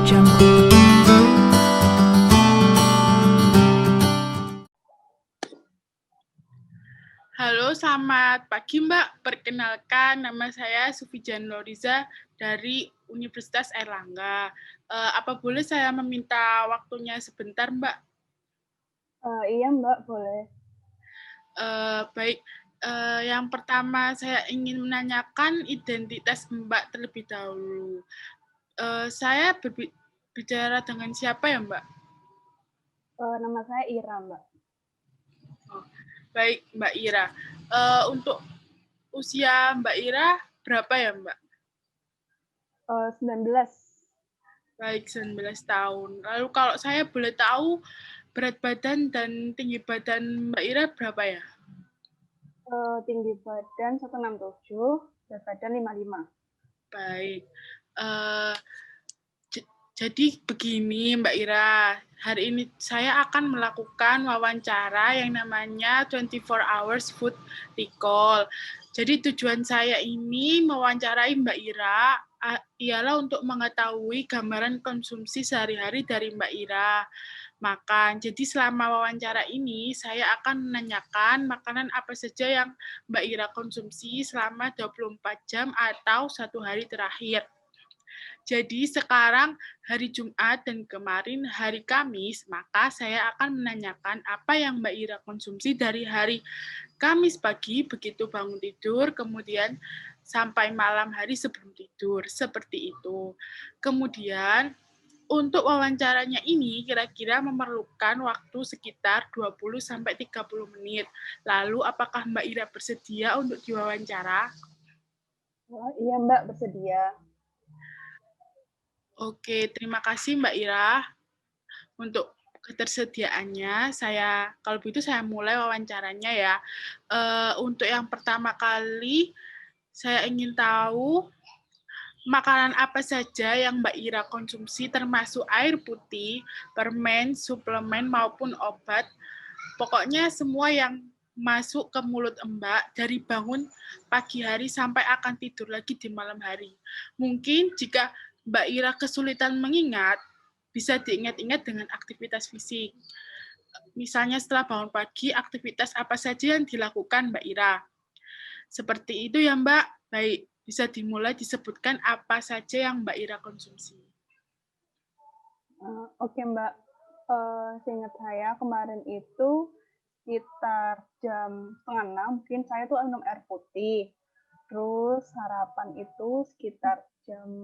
Jungle. Halo, selamat pagi Mbak. Perkenalkan, nama saya Sufijan Loriza dari Universitas Airlangga. Apa boleh saya meminta waktunya sebentar Mbak? Iya Mbak, boleh. Baik, yang pertama saya ingin menanyakan identitas Mbak terlebih dahulu. Saya berbicara dengan siapa ya Mbak? Nama saya Ira Mbak. Oh, baik Mbak Ira. Untuk usia Mbak Ira berapa ya Mbak? 19. Baik, 19 tahun. Lalu kalau saya boleh tahu berat badan dan tinggi badan Mbak Ira berapa ya? Tinggi badan 167, berat badan 55. Baik. Jadi begini Mbak Ira, hari ini saya akan melakukan wawancara yang namanya 24 Hours Food Recall. Jadi tujuan saya ini mewawancarai Mbak Ira ialah untuk mengetahui gambaran konsumsi sehari-hari dari Mbak Ira makan. Jadi selama wawancara ini saya akan menanyakan makanan apa saja yang Mbak Ira konsumsi selama 24 jam atau 1 hari terakhir. Jadi sekarang hari Jumat dan kemarin hari Kamis, maka saya akan menanyakan apa yang Mbak Ira konsumsi dari hari Kamis pagi begitu bangun tidur, kemudian sampai malam hari sebelum tidur, seperti itu. Kemudian untuk wawancaranya ini kira-kira memerlukan waktu sekitar 20-30 menit. Lalu apakah Mbak Ira bersedia untuk diwawancara? Iya Mbak, bersedia. Oke, terima kasih Mbak Ira untuk ketersediaannya. Kalau begitu saya mulai wawancaranya ya. Untuk yang pertama kali, saya ingin tahu makanan apa saja yang Mbak Ira konsumsi termasuk air putih, permen, suplemen maupun obat. Pokoknya semua yang masuk ke mulut Mbak dari bangun pagi hari sampai akan tidur lagi di malam hari. Mungkin jika Mbak Ira kesulitan mengingat, bisa diingat-ingat dengan aktivitas fisik. Misalnya setelah bangun pagi, aktivitas apa saja yang dilakukan Mbak Ira. Seperti itu ya Mbak. Baik, bisa dimulai disebutkan apa saja yang Mbak Ira konsumsi. Oke Mbak, seingat saya kemarin itu sekitar jam 5:30 mungkin saya tuh minum air putih. Terus sarapan itu sekitar jam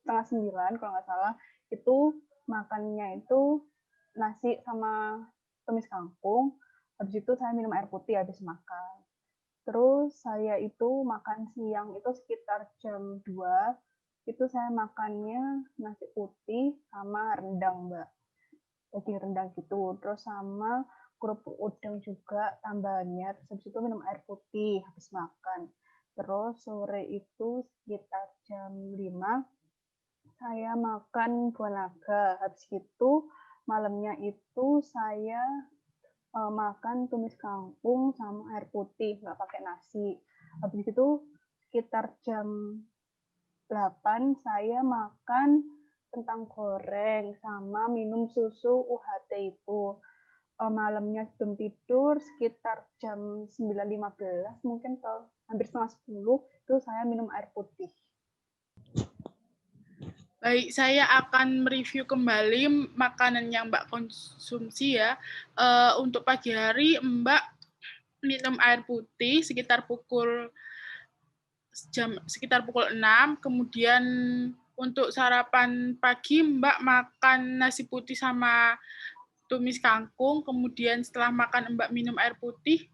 8:30 kalau nggak salah, itu makannya itu nasi sama tumis kangkung, habis itu saya minum air putih habis makan. Terus saya itu makan siang itu sekitar jam 2, itu saya makannya nasi putih sama rendang, Mbak. Daging rendang gitu. Terus sama kerupuk udang juga tambahannya. Terus habis itu minum air putih habis makan. Terus sore itu sekitar jam 5 saya makan buah naga. Habis itu malamnya itu saya makan tumis kangkung sama air putih, nggak pakai nasi. Habis itu sekitar jam 8 saya makan kentang goreng sama minum susu UHT itu. Malamnya sebelum tidur sekitar jam 9:15 mungkin hampir setengah 10 itu saya minum air putih. Baik, saya akan mereview kembali makanan yang Mbak konsumsi ya. Untuk pagi hari Mbak minum air putih sekitar pukul 6, kemudian untuk sarapan pagi Mbak makan nasi putih sama tumis kangkung, kemudian setelah makan Mbak minum air putih,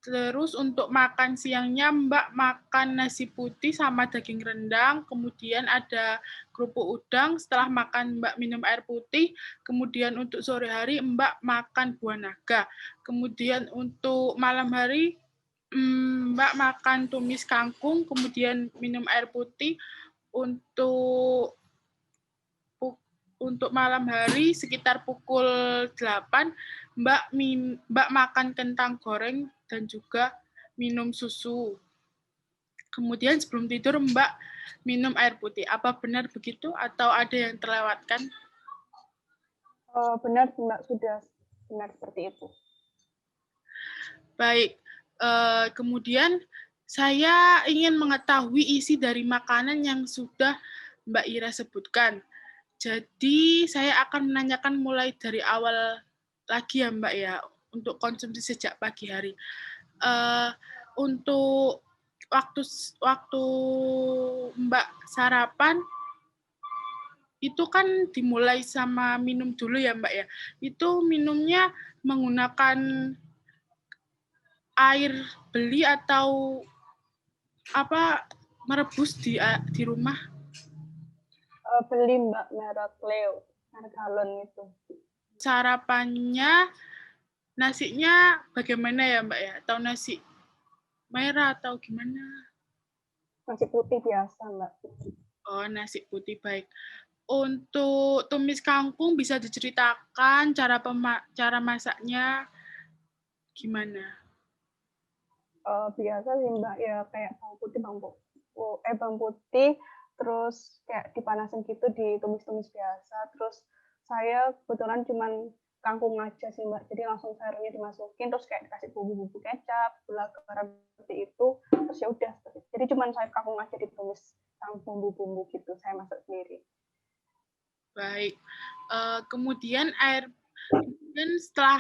terus untuk makan siangnya Mbak makan nasi putih sama daging rendang, kemudian ada kerupuk udang, setelah makan Mbak minum air putih, kemudian untuk sore hari Mbak makan buah naga, kemudian untuk malam hari Mbak makan tumis kangkung, kemudian minum air putih. Untuk malam hari sekitar pukul 8, Mbak makan kentang goreng dan juga minum susu. Kemudian sebelum tidur Mbak minum air putih. Apa benar begitu atau ada yang terlewatkan? Benar, Mbak, sudah benar seperti itu. Baik. Kemudian saya ingin mengetahui isi dari makanan yang sudah Mbak Ira sebutkan. Jadi saya akan menanyakan mulai dari awal lagi ya Mbak ya, untuk konsumsi sejak pagi hari. Untuk waktu Mbak sarapan itu kan dimulai sama minum dulu ya Mbak ya. Itu minumnya menggunakan air beli atau apa merebus di rumah? Beli, Mbak, merek Leo, merek galon itu. Sarapannya nasinya bagaimana ya Mbak ya? Atau nasi merah atau gimana? Nasi putih biasa, Mbak. Oh, nasi putih, baik. Untuk tumis kangkung bisa diceritakan cara masaknya gimana? Biasa sih, Mbak, ya kayak bawang putih, terus kayak dipanasin gitu, ditumis-tumis biasa. Terus saya kebetulan cuman kangkung aja sih, Mbak. Jadi langsung sayurnya dimasukin, terus kayak dikasih bumbu-bumbu kecap, gula garam seperti itu. Terus ya udah. Jadi cuman sayur kangkung aja ditumis sama bumbu-bumbu gitu. Saya masak sendiri. Baik. Kemudian setelah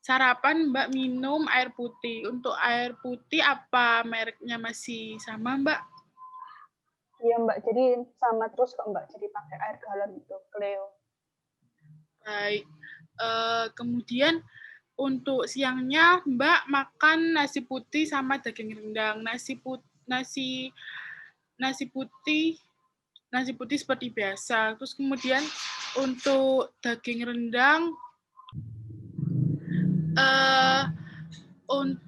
sarapan Mbak minum air putih. Untuk air putih apa mereknya masih sama Mbak? Iya, Mbak. Jadi sama terus kok, Mbak. Jadi pakai air galon itu, Cleo. Baik. Kemudian untuk siangnya Mbak makan nasi putih sama daging rendang. Nasi putih seperti biasa. Terus kemudian untuk daging rendang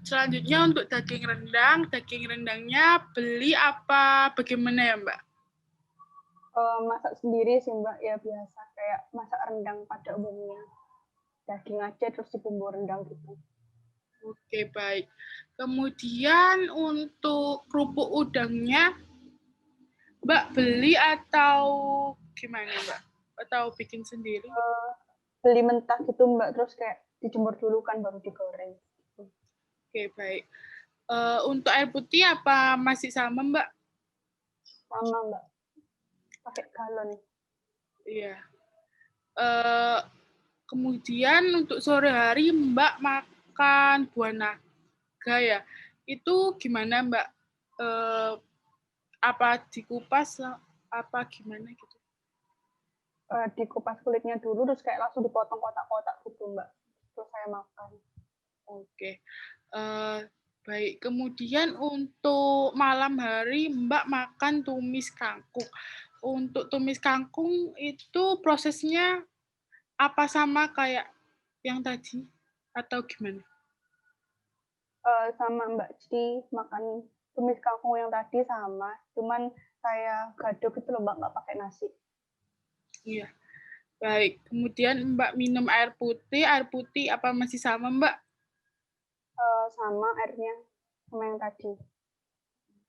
selanjutnya untuk daging rendangnya beli apa bagaimana ya Mbak? Masak sendiri sih, Mbak, ya biasa kayak masak rendang pada umumnya. Daging aja terus dibumbu rendang gitu. Oke, baik. Kemudian untuk kerupuk udangnya Mbak beli atau gimana Mbak? Atau bikin sendiri? Beli mentah gitu, Mbak, terus kayak dijemur dulu kan baru digoreng. Oke, baik. Untuk air putih apa masih sama Mbak? Sama, Mbak, pakai galon. Iya. Kemudian untuk sore hari Mbak makan buah naga ya. Itu gimana Mbak? Apa dikupas apa gimana gitu? Dikupas kulitnya dulu terus kayak langsung dipotong kotak-kotak gitu, Mbak. Terus saya makan. Oke. Baik. Kemudian untuk malam hari Mbak makan tumis kangkung. Untuk tumis kangkung itu prosesnya apa sama kayak yang tadi atau gimana? Sama, Mbak, jadi makan tumis kangkung yang tadi sama, cuman saya gaduk itu loh, Mbak, nggak pakai nasi. Iya. Baik. Kemudian Mbak minum air putih apa masih sama Mbak? Sama airnya, sama yang tadi.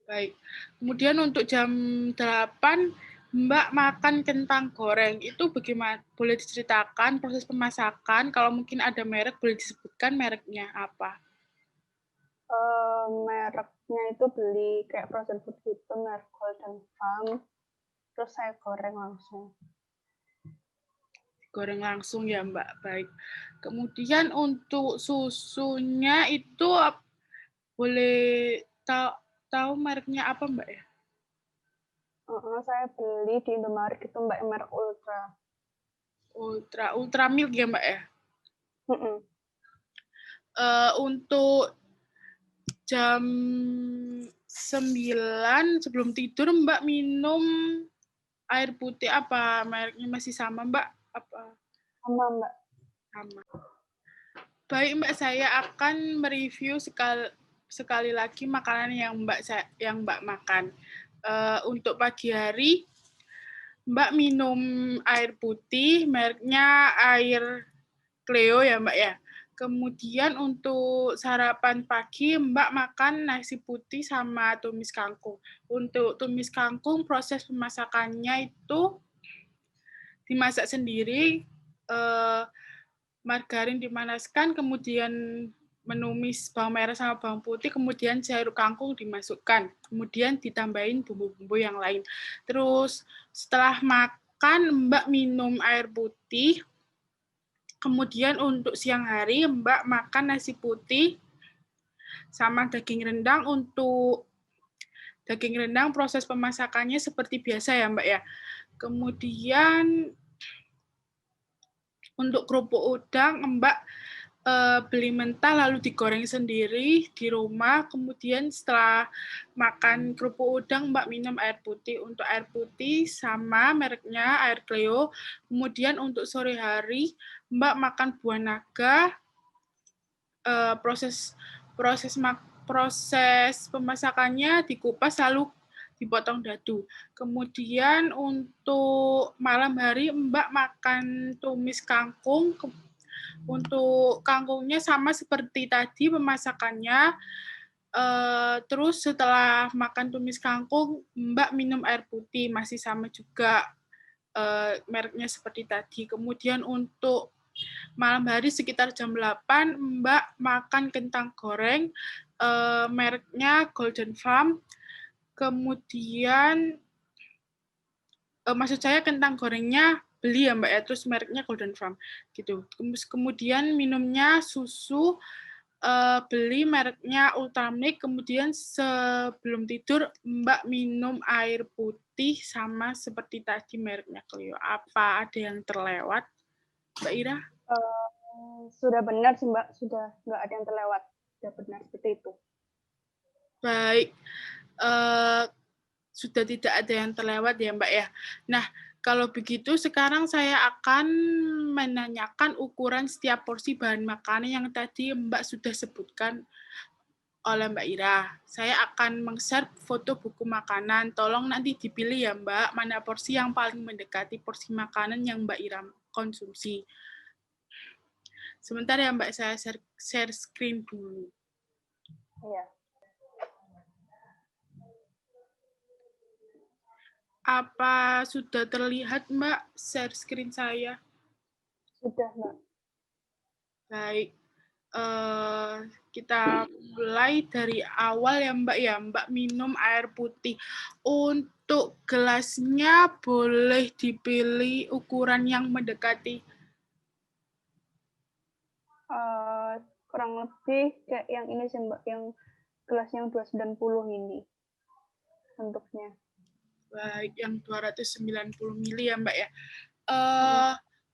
Baik. Kemudian untuk jam 8 Mbak makan kentang goreng. Itu bagaimana? Boleh diceritakan proses pemasakan? Kalau mungkin ada merek, boleh disebutkan mereknya apa? Mereknya itu beli kayak frozen food gitu, merek Golden Farm. Terus saya goreng langsung. Goreng langsung ya Mbak. Baik. Kemudian untuk susunya itu boleh tahu mereknya apa Mbak ya? Saya beli di Indomaret itu, Mbak, yang merek Ultra. Ultra milk ya Mbak ya? Untuk jam 9 sebelum tidur Mbak minum air putih apa mereknya masih sama Mbak? Apa? Sama, Mbak. Sama. Baik Mbak, saya akan mereview sekali lagi makanan yang Mbak makan. Untuk pagi hari Mbak minum air putih, mereknya air Cleo ya Mbak ya. Kemudian untuk sarapan pagi, Mbak makan nasi putih sama tumis kangkung. Untuk tumis kangkung, proses pemasakannya itu dimasak sendiri, margarin dimanaskan, kemudian menumis bawang merah sama bawang putih, kemudian sayur kangkung dimasukkan, kemudian ditambahin bumbu-bumbu yang lain. Terus setelah makan, Mbak minum air putih. Kemudian untuk siang hari, Mbak makan nasi putih sama daging rendang. Untuk daging rendang proses pemasakannya seperti biasa ya Mbak ya. Kemudian untuk kerupuk udang, Mbak beli mentah lalu digoreng sendiri di rumah. Kemudian setelah makan kerupuk udang, Mbak minum air putih. Untuk air putih sama mereknya Air Cleo. Kemudian untuk sore hari, Mbak makan buah naga. Proses pemasakannya dikupas lalu dipotong dadu. Kemudian untuk malam hari Mbak makan tumis kangkung. Untuk kangkungnya sama seperti tadi pemasakannya. Terus setelah makan tumis kangkung, Mbak minum air putih, masih sama juga mereknya seperti tadi. Kemudian untuk malam hari sekitar jam 8, Mbak makan kentang goreng, mereknya Golden Farm. Kemudian, maksud saya kentang gorengnya beli ya Mbak ya, terus mereknya Golden Farm gitu. Kemudian minumnya susu, beli mereknya Ultramilk. Kemudian sebelum tidur Mbak minum air putih sama seperti tadi mereknya Clio. Apa ada yang terlewat, Mbak Ira? Sudah benar sih Mbak, sudah nggak ada yang terlewat. Sudah benar seperti itu. Baik, sudah tidak ada yang terlewat ya Mbak ya. Nah, kalau begitu sekarang saya akan menanyakan ukuran setiap porsi bahan makanan yang tadi Mbak sudah sebutkan oleh Mbak Ira. Saya akan meng-share foto buku makanan. Tolong nanti dipilih ya Mbak, mana porsi yang paling mendekati porsi makanan yang Mbak Ira konsumsi. Sebentar ya Mbak, saya share screen dulu. Iya. Apa sudah terlihat Mbak share screen saya? Sudah Mbak. Baik. Kita mulai dari awal ya Mbak ya. Mbak minum air putih. Untuk gelasnya boleh dipilih ukuran yang mendekati. Kurang lebih kayak yang ini sih Mbak, yang gelas yang 290 ini bentuknya. Baik, yang 290 mili ya Mbak ya.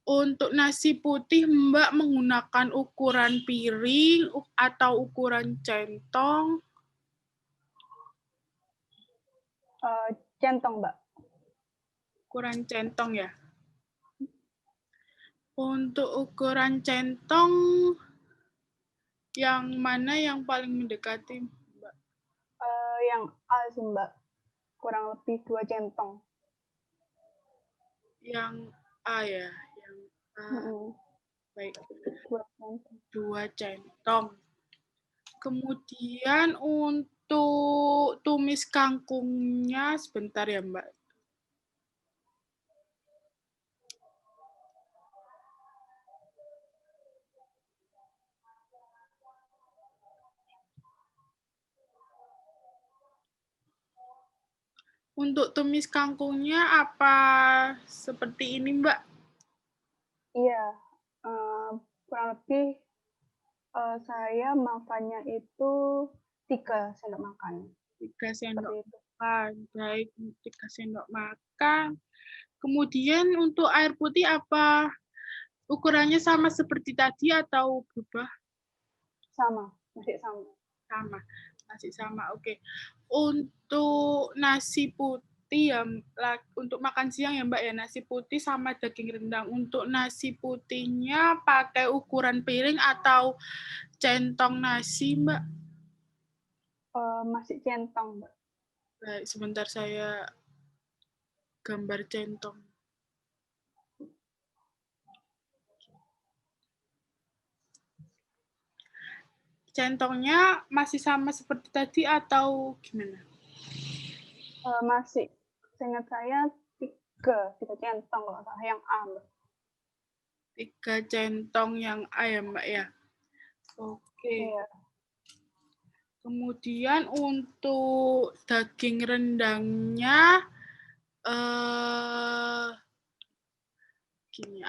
Untuk nasi putih Mbak menggunakan ukuran piring atau ukuran centong? Centong Mbak. Ukuran centong ya. Untuk ukuran centong, yang mana yang paling mendekati Mbak? Yang A sih Mbak, kurang lebih 2 centong. Yang A ya, yang A. Baik, 2 centong. Kemudian untuk tumis kangkungnya sebentar ya Mbak. Untuk tumis kangkungnya apa seperti ini Mbak? Iya, kurang lebih saya makannya itu 3 sendok makan. 3 sendok makan. Baik, 3 sendok makan. Kemudian untuk air putih apa ukurannya sama seperti tadi atau berubah? Sama, masih sama. Sama, masih sama. Oke. Untuk nasi putih ya, untuk makan siang ya Mbak ya, nasi putih sama daging rendang. Untuk nasi putihnya pakai ukuran piring atau centong nasi Mbak? Masih centong Mbak. Baik, sebentar saya gambar centong. centongnya masih sama seperti tadi atau gimana? Masih. Seingat saya tiga centong kalau nggak salah yang A, Mbak. 3 centong yang A ya, Mbak ya. Oke. Iya. Kemudian untuk daging rendangnya gini,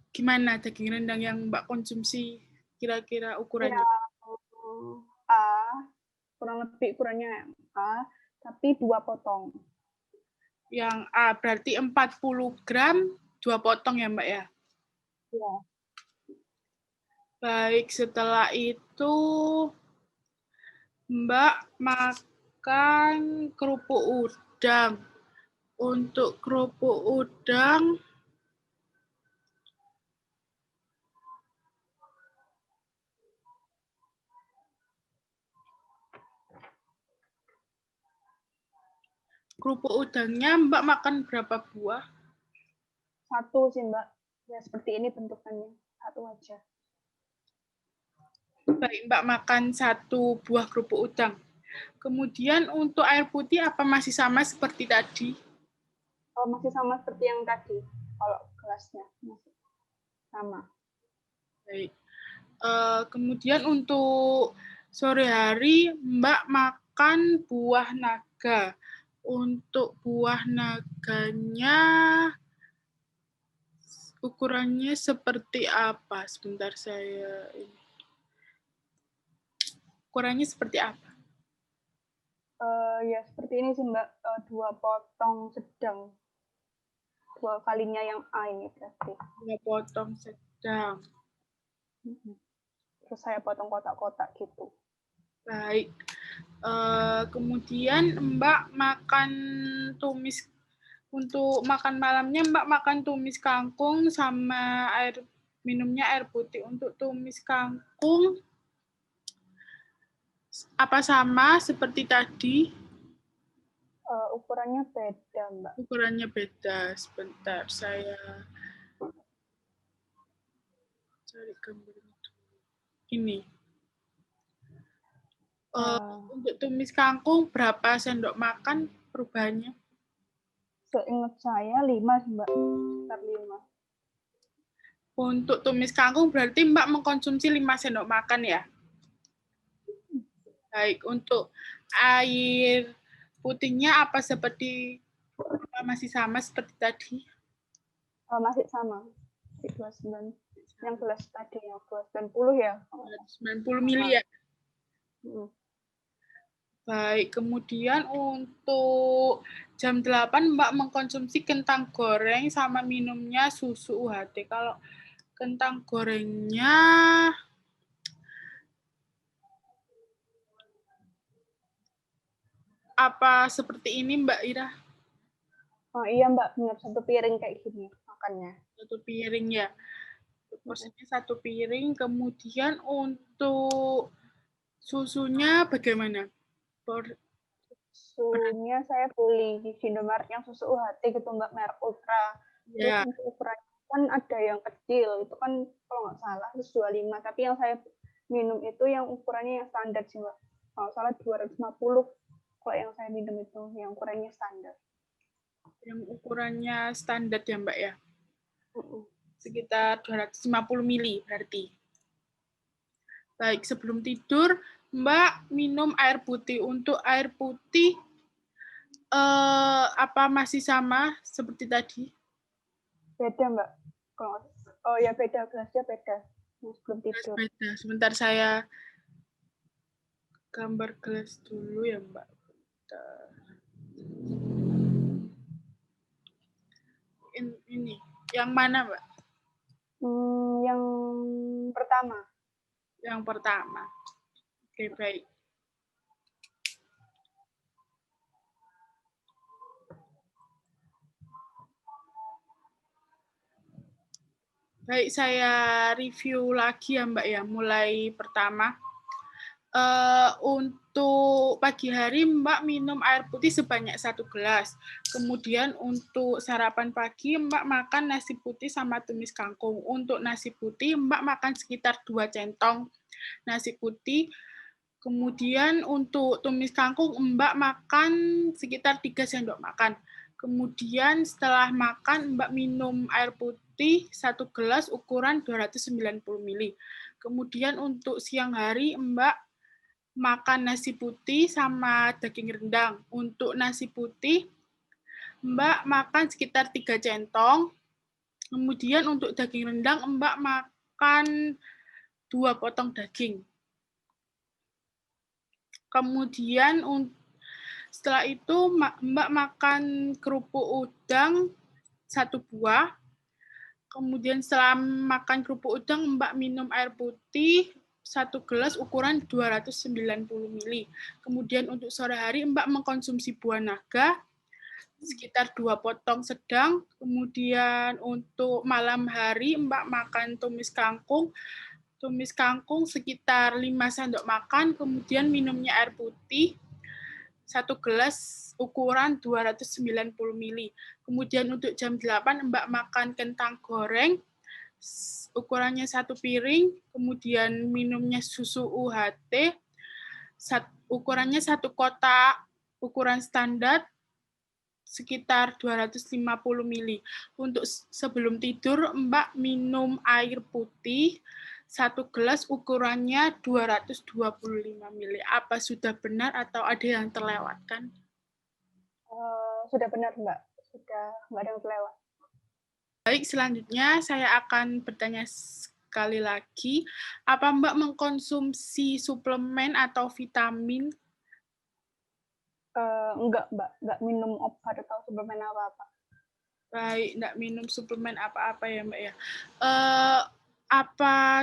gimana daging rendang yang Mbak konsumsi kira-kira ukurannya? Yang A, kurang lebih ukurannya yang A, tapi 2 potong. Yang A berarti 40 gram, 2 potong ya Mbak ya? Iya. Baik, setelah itu Mbak makan kerupuk udang. Untuk kerupuk udang, kerupuk udangnya Mbak makan berapa buah? 1 sih, Mbak. Ya seperti ini bentukannya. 1 aja. Baik, Mbak makan 1 buah kerupuk udang. Kemudian untuk air putih apa masih sama seperti tadi? Masih sama seperti yang tadi. Kalau gelasnya masih sama. Baik. Kemudian untuk sore hari Mbak makan buah naga. Untuk buah naganya ukurannya seperti apa? Sebentar saya ukurannya seperti apa? Ya seperti ini sih, Mbak. 2 potong sedang. 2 kalinya yang A ini berarti. 2 potong sedang. Terus saya potong kotak-kotak gitu. Baik. Kemudian Mbak makan tumis, untuk makan malamnya Mbak makan tumis kangkung sama minumnya air putih. Untuk tumis kangkung apa sama seperti tadi? Ukurannya beda, Mbak. Ukurannya beda. Sebentar saya cari gambar itu. Ini. Untuk tumis kangkung berapa sendok makan perubahannya? Seingat saya 5 sih, Mbak. Sekitar 5. Untuk tumis kangkung berarti Mbak mengkonsumsi 5 sendok makan ya? Baik, untuk air putihnya apa masih sama seperti tadi? Masih sama. 29. Yang gelas tadi yang 290 ya. 90 mili ya? Baik, kemudian untuk jam 8 Mbak mengkonsumsi kentang goreng sama minumnya susu UHT. Kalau kentang gorengnya apa seperti ini Mbak Ira? Oh iya, Mbak, benar 1 piring kayak gini makannya. 1 piring ya. Porsinya 1 piring, kemudian untuk susunya bagaimana? Susunya saya beli di Indomaret yang susu UHT gitu, Mbak, merek Ultra. Terus Ya, untuk ukurannya kan ada yang kecil, itu kan kalau nggak salah 125, tapi yang saya minum itu yang ukurannya yang standar sih, Mbak. Kalau salah 250 kalau yang saya minum itu yang ukurannya standar. yang ukurannya standar ya Mbak ya? Sekitar 250 mili berarti. Baik, sebelum tidur Mbak minum air putih. Untuk air putih apa masih sama seperti tadi? Beda, Mbak. Oh ya beda, gelasnya beda. Sebelum tidur. Beda. Sebentar saya gambar gelas dulu ya Mbak. Ini, yang mana Mbak? Yang pertama. Yang pertama. Oke, baik. Baik, saya review lagi ya Mbak ya, mulai pertama. Untuk pagi hari Mbak minum air putih sebanyak 1 gelas. Kemudian untuk sarapan pagi Mbak makan nasi putih sama tumis kangkung. Untuk nasi putih Mbak makan sekitar 2 centong nasi putih. Kemudian untuk tumis kangkung Mbak makan sekitar 3 sendok makan. Kemudian setelah makan Mbak minum air putih 1 gelas ukuran 290 ml. Kemudian untuk siang hari Mbak makan nasi putih sama daging rendang. Untuk nasi putih, Mbak makan sekitar 3 centong. Kemudian untuk daging rendang, Mbak makan 2 potong daging. Kemudian setelah itu Mbak makan kerupuk udang 1 buah. Kemudian setelah makan kerupuk udang, Mbak minum air putih 1 gelas ukuran 290 ml. Kemudian untuk sore hari Mbak mengkonsumsi buah naga sekitar 2 potong sedang. Kemudian untuk malam hari Mbak makan tumis kangkung. Tumis kangkung sekitar 5 sendok makan. Kemudian minumnya air putih 1 gelas ukuran 290 ml. Kemudian untuk jam 8 Mbak makan kentang goreng ukurannya 1 piring, kemudian minumnya susu UHT, ukurannya 1 kotak ukuran standar sekitar 250 ml. Untuk sebelum tidur, Mbak minum air putih 1 gelas ukurannya 225 ml. Apa sudah benar atau ada yang terlewatkan? Sudah benar, Mbak. Sudah nggak ada yang terlewat. Baik, selanjutnya saya akan bertanya sekali lagi, apa Mbak mengkonsumsi suplemen atau vitamin? Enggak, Mbak. Nggak minum obat atau suplemen apa-apa. Baik, enggak minum suplemen apa-apa ya Mbak ya.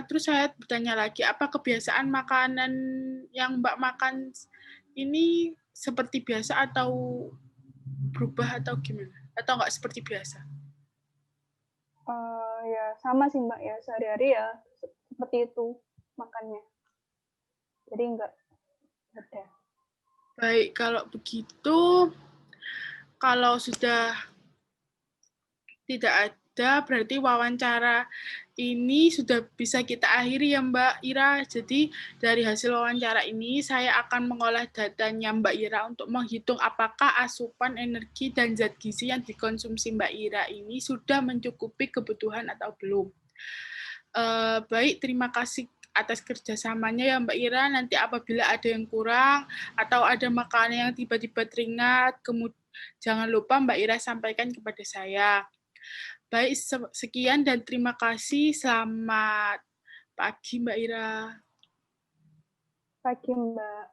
Terus saya bertanya lagi, apa kebiasaan makanan yang Mbak makan ini seperti biasa atau berubah atau gimana? Atau enggak seperti biasa? Ya sama sih Mbak ya, sehari-hari ya seperti itu makannya. Jadi enggak ada. Baik, kalau begitu, kalau sudah tidak ada, berarti wawancara ini sudah bisa kita akhiri ya Mbak Ira. Jadi dari hasil wawancara ini saya akan mengolah datanya Mbak Ira untuk menghitung apakah asupan energi dan zat gizi yang dikonsumsi Mbak Ira ini sudah mencukupi kebutuhan atau belum. Baik, terima kasih atas kerjasamanya ya Mbak Ira. Nanti apabila ada yang kurang atau ada makanan yang tiba-tiba teringat, jangan lupa Mbak Ira sampaikan kepada saya. Baik, sekian dan terima kasih. Selamat pagi Mbak Ira. Pagi Mbak.